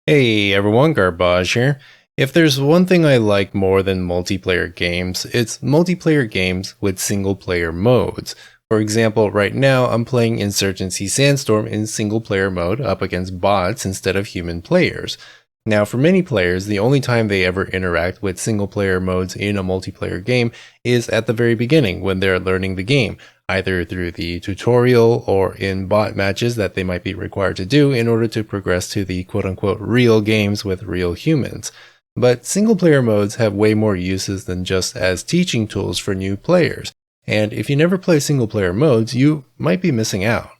Hey everyone, Garbage here. If there's one thing I like more than multiplayer games, it's multiplayer games with single player modes. For example, right now I'm playing Insurgency Sandstorm in single player mode up against bots instead of human players. Now, for many players, the only time they ever interact with single player modes in a multiplayer game is at the very beginning when they're learning the game, either through the tutorial or in bot matches that they might be required to do in order to progress to the quote unquote real games with real humans. But single player modes have way more uses than just as teaching tools for new players, and if you never play single player modes, you might be missing out.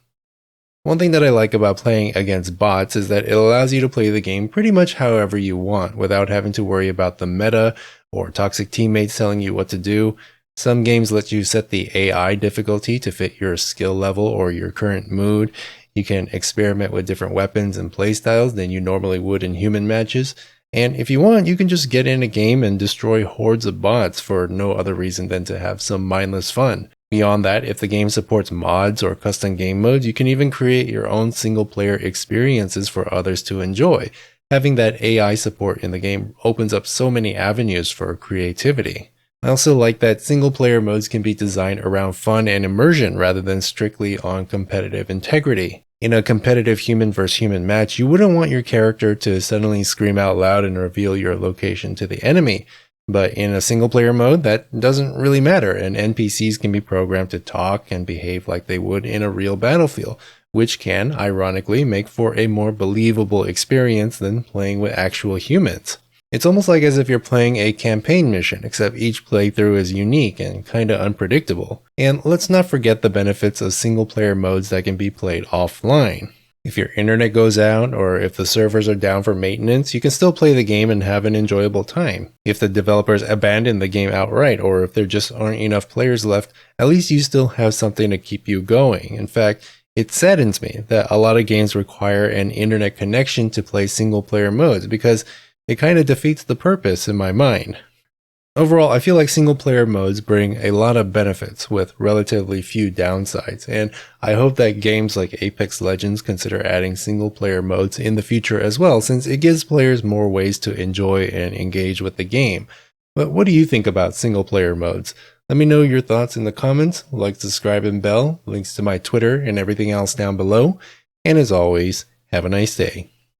One thing that I like about playing against bots is that it allows you to play the game pretty much however you want without having to worry about the meta or toxic teammates telling you what to do. Some games let you set the AI difficulty to fit your skill level or your current mood. You can experiment with different weapons and playstyles than you normally would in human matches. And if you want, you can just get in a game and destroy hordes of bots for no other reason than to have some mindless fun. Beyond that, if the game supports mods or custom game modes, you can even create your own single-player experiences for others to enjoy. Having that AI support in the game opens up so many avenues for creativity. I also like that single-player modes can be designed around fun and immersion rather than strictly on competitive integrity. In a competitive human vs. human match, you wouldn't want your character to suddenly scream out loud and reveal your location to the enemy. But in a single player mode, that doesn't really matter, and NPCs can be programmed to talk and behave like they would in a real battlefield, which can, ironically, make for a more believable experience than playing with actual humans. It's almost like as if you're playing a campaign mission, except each playthrough is unique and kinda unpredictable. And let's not forget the benefits of single player modes that can be played offline. If your internet goes out or if the servers are down for maintenance, you can still play the game and have an enjoyable time. If the developers abandon the game outright or if there just aren't enough players left, at least you still have something to keep you going. In fact, it saddens me that a lot of games require an internet connection to play single player modes because it kind of defeats the purpose in my mind. Overall, I feel like single-player modes bring a lot of benefits with relatively few downsides, and I hope that games like Apex Legends consider adding single-player modes in the future as well, since it gives players more ways to enjoy and engage with the game. But what do you think about single-player modes? Let me know your thoughts in the comments, like, subscribe, and bell, links to my Twitter and everything else down below, and as always, have a nice day.